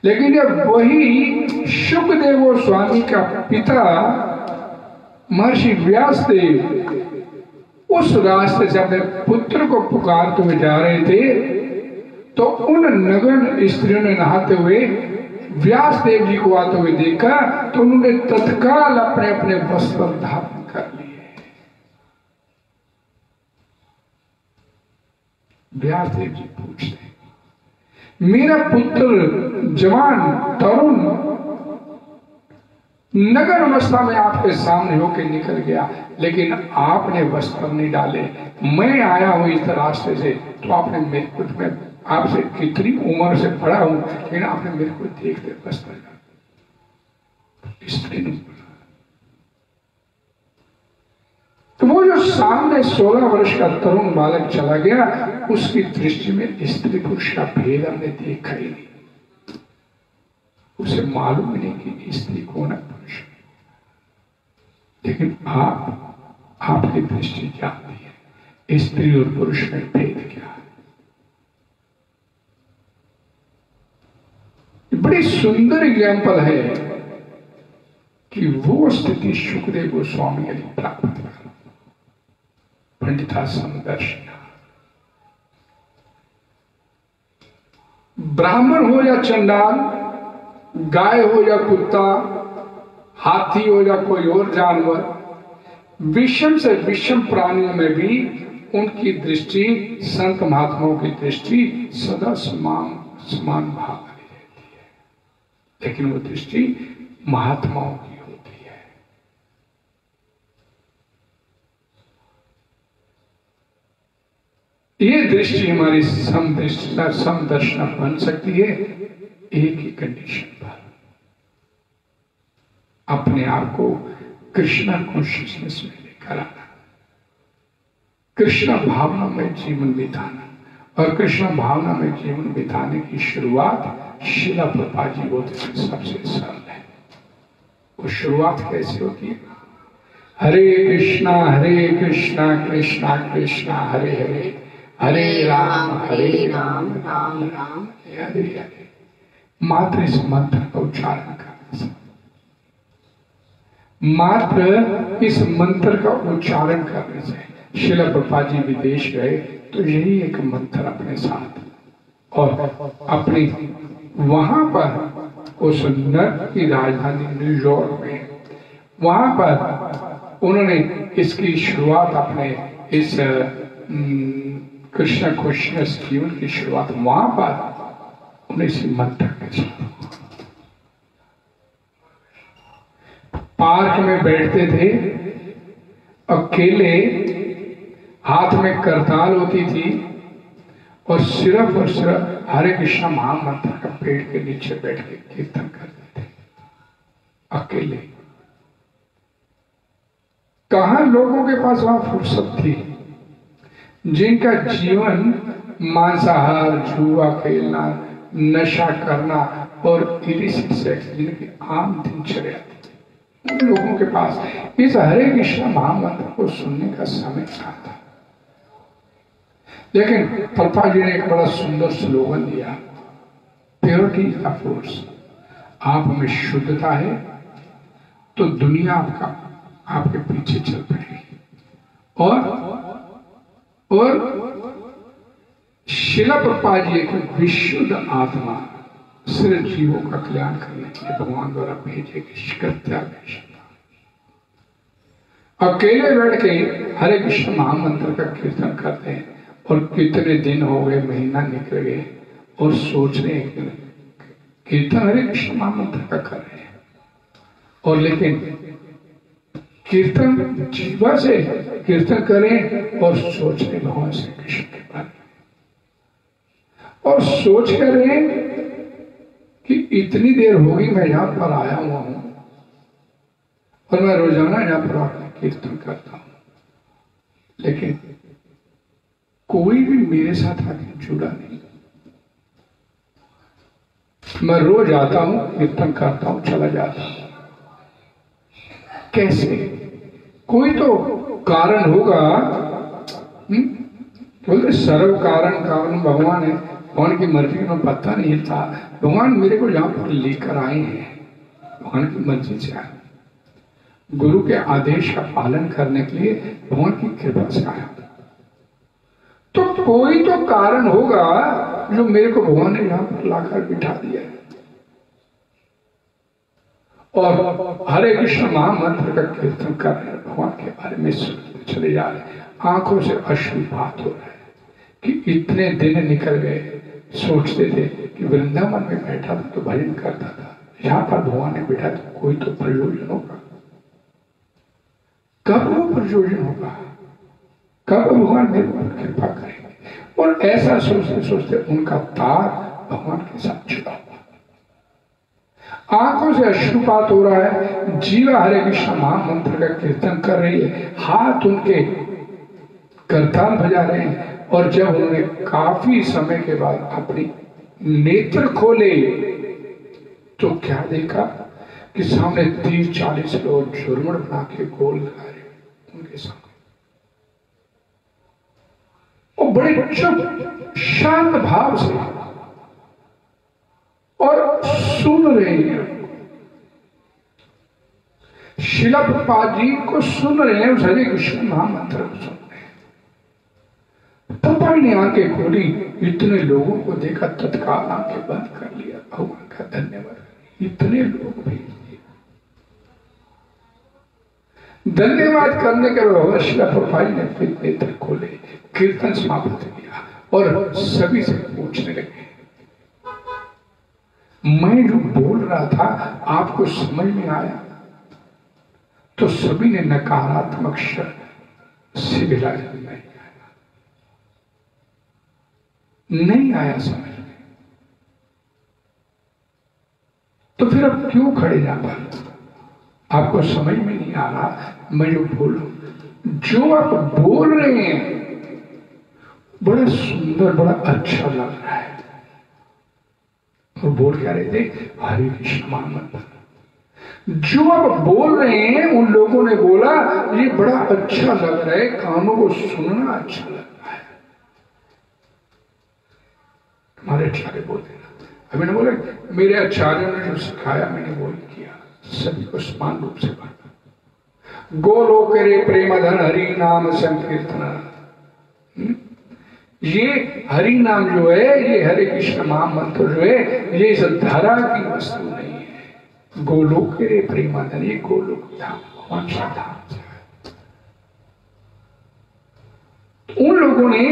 लेकिन जब वही शुकदेव गोस्वामी का पिता महर्षि व्यासदेव उस रास्ते से अपने पुत्र को पुकारते हुए जा रहे थे, तो उन नगन स्त्रियों ने नहाते हुए व्यासदेव जी को आते हुए देखा, तो उन्होंने तत्काल अपने अपने वस्त्र धारण कर लिए। व्यासदेव जी पूछते हैं, मेरा पुत्र जवान तरुण नगर अवस्था में आपके सामने होकर निकल गया, लेकिन आपने वस्त्र नहीं डाले। मैं आया हूं इस रास्ते से, तो आपने मेरे को, मैं आपसे कितनी उम्र से बड़ा हूं, लेकिन आपने मेरे को देखते वस्त्र डाले। स्त्री ने बोला। तो वो जो सामने 16 वर्ष का तरुण बालक चला गया, उसकी दृष्टि में स्त्री पुरुष का भेद हमने देखा ही नहीं। उसे मालूम नहीं कि स्त्री कौन है, पुरुष। लेकिन आपकी दृष्टि जानती है स्त्री और पुरुष में भेद क्या है। बड़ी सुंदर एग्जाम्पल है कि वो स्थिति शुकदेव गोस्वामी ने प्राप्त कर। पंडिता समदर्शिना, ब्राह्मण हो या चंडाल, गाय हो या कुत्ता, हाथी हो या कोई और जानवर, विषम से विषम प्राणियों में भी उनकी दृष्टि, संत महात्माओं की दृष्टि सदा समान भाव वाली रहती है। लेकिन वो दृष्टि महात्माओं की होती है। ये दृष्टि हमारी समदर्शना बन सकती है एक ही कंडीशन पर, अपने आप को कृष्णा कॉन्शियसनेस में लेकर आना। कृष्ण भावना में जीवन बिताना। और कृष्ण भावना में जीवन बिताने की शुरुआत शिला प्रभुपाद जी होते थे, सबसे सरल है। वो शुरुआत कैसे होती है? हरे कृष्णा कृष्णा कृष्णा हरे हरे, हरे राम राम राम हरे हरे। मात्र इस मंत्र का उच्चारण करने से, मात्र इस मंत्र का उच्चारण करने से, श्रील प्रभुपाद जी विदेश गए तो यही एक मंत्र अपने साथ, और अपनी वहां पर उस नर्क की राजधानी न्यूयॉर्क में, वहां पर उन्होंने इसकी शुरुआत अपने इस कृष्ण कॉन्शियस जीवन की शुरुआत वहां पर उन्हें इसी मंत्र के साथ पार्क में बैठते थे अकेले, हाथ में करताल होती थी और सिर्फ हरे कृष्ण महामंत्र का पेड़ के नीचे बैठ के कीर्तन करते थे अकेले। कहां लोगों के पास वहां फुर्सत थी, जिनका जीवन मांसाहार, जुआ खेलना, नशा करना और इलिसिट सेक्स जिनकी आम दिनचर्या थी, उन लोगों के पास इस हरे कृष्ण महामंत्र को सुनने का समय कहां था। लेकिन प्रभुपाद जी ने एक बड़ा सुंदर स्लोगन दिया, प्योरिटी इज द फोर्स। आप में शुद्धता है तो दुनिया आपके पीछे चल पड़ेगी। और शिला प्रभुपाद जी एक विशुद्ध आत्मा सिर्फ जीवों का कल्याण करने के लिए भगवान द्वारा भेजे गए। अकेले बैठ के हरे कृष्ण महामंत्र का कीर्तन करते हैं और कितने दिन हो गए, महीना निकल गए और सोच रहे हैं कीर्तन हरे कृष्ण महामंत्र का कर रहे हैं, और लेकिन कीर्तन जीवा से कीर्तन करें और सोच रहे भगवान श्री कृष्ण के बारे में, और सोच कर रहे कि इतनी देर होगी मैं यहां पर आया हुआ हूं और मैं रोजाना यहां पर आकर कीर्तन करता हूं, लेकिन कोई भी मेरे साथ आके जुड़ा नहीं। मैं रोज आता हूं, कीर्तन करता हूं, चला जाता हूं। कैसे? कोई तो कारण होगा। बोलते सर्व कारण भगवान है, भगवान की मर्जी में पता नहीं था, भगवान मेरे को यहां पर लेकर आए हैं, भगवान की मर्जी से आए, गुरु के आदेश का पालन करने के लिए भगवान की कृपा से आया। तो कोई तो कारण होगा जो मेरे को भगवान ने यहां पर लाकर बिठा दिया है। और हरे कृष्ण महामंत्र का कीर्तन कर रहे हैं, भगवान के बारे में सुनते चले जा रहे हैं, आंखों से अश्रुपात हो रहा है कि इतने दिन निकल गए। सोचते थे कि वृंदावन में बैठा था तो भजन करता था, यहां पर भगवान ने बैठा तो कोई तो प्रयोजन होगा। कब वो प्रयोजन होगा, कब भगवान मेरे पर कृपा करेंगे? और ऐसा सोचते सोचते उनका तार भगवान के साथ जुड़ा हुआ, आंखों से अश्रुपात हो रहा है। जीवा हरे कृष्ण महामंत्र का कीर्तन कर रही है, हाथ उनके करताल बजा रहे हैं, और जब उन्होंने काफी समय के बाद अपनी नेत्र खोले तो क्या देखा कि सामने 30-40 लोग झुरमुट बना के गोल लगा रहे उनके सामने, और बड़े चुप शांत भाव से और सुन रहे हैं। शिला प्रभुपाद जी को सुन रहे हैं, उस हरे कृष्ण महामंत्र को सुन रहे हैं। प्रभुपाद ने आंखें खोली, इतने लोगों को देखा, तत्काल आंखें बंद कर लिया। भगवान का धन्यवाद, इतने लोग भेज दिए। धन्यवाद करने के बाद शिला प्रभुपाद ने फिर नेत्र खोले, कीर्तन समाप्त किया और सभी से पूछने लगे, मैं जो बोल रहा था आपको समझ में आया? तो सभी ने नकारात्मक से गिरा, नहीं आया समझ में। तो फिर अब क्यों खड़े यहाँ पर? आपको समझ में नहीं आ रहा मैं जो बोलूं, जो आप बोल रहे हैं बड़ा सुंदर, बड़ा अच्छा लग रहा है। और बोल क्या रहे थे? हरे कृष्ण महामंत्र। जो अब बोल रहे हैं उन लोगों ने बोला ये बड़ा अच्छा लग रहा है, कानों को सुनना अच्छा लग रहा है। हमारे आचार्य बोलते अभी ने बोले मेरे आचार्यों ने जो सिखाया मैंने वही किया, सभी को समान रूप से बांटा। गोलोक रे प्रेमधन हरि नाम संकीर्तन। ये हरि नाम जो है, ये हरे कृष्ण महामंत्र जो है, ये इस धरा की वस्तु नहीं है। गोलोक रे प्रेमधन, ये गोलोक धाम, कौन सा धाम? उन लोगों ने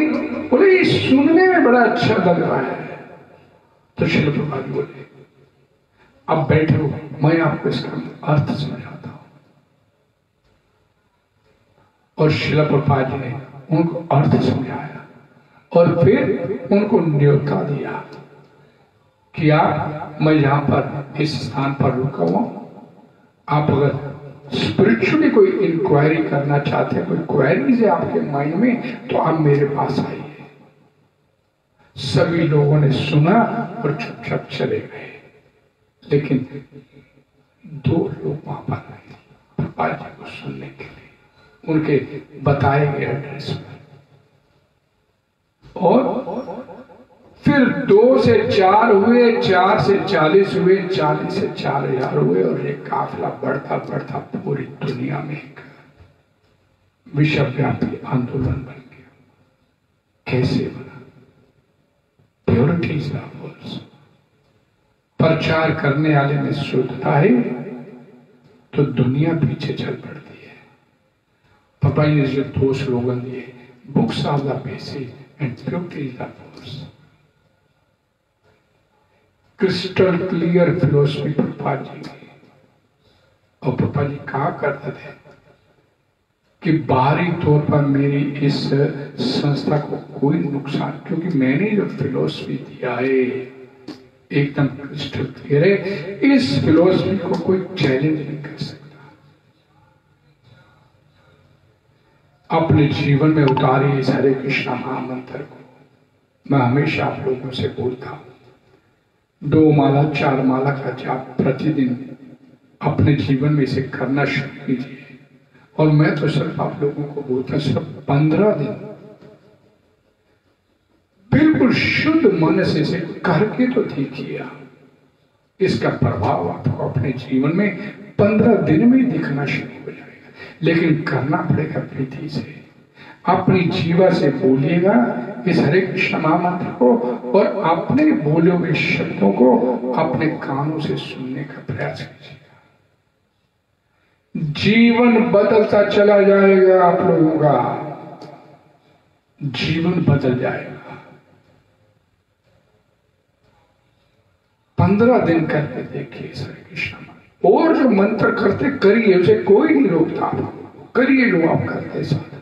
बोले ये सुनने में बड़ा अच्छा लग रहा है। तो श्रील प्रभुपाद जी बोले अब बैठो, मैं आपको इसका अर्थ समझाता हूं। और श्रील प्रभुपाद जी ने उनको अर्थ समझाया और फिर उनको न्योता दिया कि आप, मैं यहां पर इस स्थान पर रुका हुआ, आप अगर स्पिरिचुअली कोई इंक्वायरी करना चाहते हैं, कोई क्वेरीज है आपके माइंड में, तो आप मेरे पास आइए। सभी लोगों ने सुना और चुपचाप चले गए, लेकिन 2 लोग वहां पर आए प्रभुपाद जी को सुनने के लिए, उनके बताए गए एड्रेस पर। और फिर 2 से 4 हुए, 4 से 40 हुए, 40 से 4000 हुए, और ये काफिला बढ़ता बढ़ता पूरी दुनिया में एक विश्वव्यापी आंदोलन बन गया। कैसे बना? Purity is the force. प्रचार करने वाले में शुद्धता है तो दुनिया पीछे चल पड़ती है। पापा जी ने जो 2 स्लोगन दिए, books are the basic and purity is the force. Crystal clear philosophy Prabhupada ji की। और प्रभुपाद जी कहा करते थे कि बाहरी तौर पर मेरी इस संस्था को कोई नुकसान, क्योंकि मैंने जो फिलोसफी दिया है एकदम क्रिस्टल क्लियर है, इस फिलोसफी को कोई चैलेंज नहीं कर सकता। अपने जीवन में उतारिए इस हरे कृष्णा महामंत्र को। मैं हमेशा आप लोगों से बोलता हूं, 2 माला 4 माला का जाप प्रतिदिन अपने जीवन में इसे करना शुरू कीजिए। और मैं तो सिर्फ आप लोगों को बोलता, सिर्फ 15 दिन बिल्कुल शुद्ध मन से इसे करके तो देखिए, इसका प्रभाव आपको अपने जीवन में 15 दिन में दिखना शुरू हो जाएगा। लेकिन करना पड़ेगा प्रीति से, अपनी जीवा से बोलिएगा इस हरे कृष्ण महामंत्र को, और अपने बोले हुए शब्दों को अपने कानों से सुनने का प्रयास कीजिए। जीवन बदलता चला जाएगा, आप लोगों का जीवन बदल जाएगा। 15 दिन करके देखिए हरे कृष्ण मंत्र। और जो मंत्र करते करिए, उसे कोई नहीं रोकता, करिए जो आप करते साधना,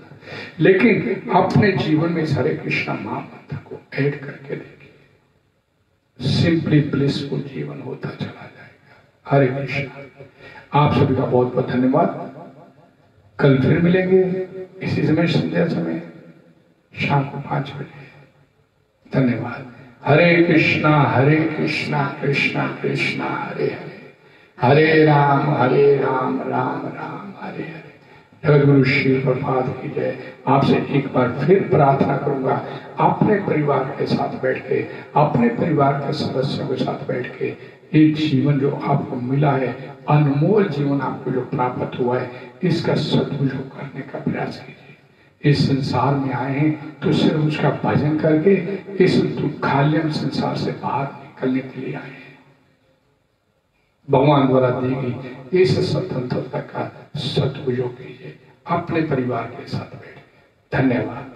लेकिन अपने जीवन में हरे कृष्ण महामंत्र को ऐड करके देखिए, सिंपली ब्लिसफुल जीवन होता चला जाएगा। हरे कृष्ण। आप सभी का बहुत बहुत धन्यवाद। कल फिर मिलेंगे इसी समय, संध्या समय, शाम को 5 बजे। धन्यवाद। हरे कृष्णा कृष्णा कृष्णा हरे हरे, हरे राम राम राम हरे हरे। जगत गुरु श्री प्रभुपाद की जय। आपसे एक बार फिर प्रार्थना करूंगा, अपने परिवार के साथ बैठ के, अपने परिवार के सदस्यों के साथ बैठ के, एक जीवन जो आपको मिला है, अनमोल जीवन आपको जो प्राप्त हुआ है, इसका सदुपयोग करने का प्रयास कीजिए। इस संसार में आए हैं तो सिर्फ उसका भजन करके इस दुखालयम संसार से बाहर निकलने के लिए आए हैं। भगवान द्वारा दी गई इस स्वतंत्रता का सदुपयोग कीजिए, अपने परिवार के साथ बैठे। धन्यवाद।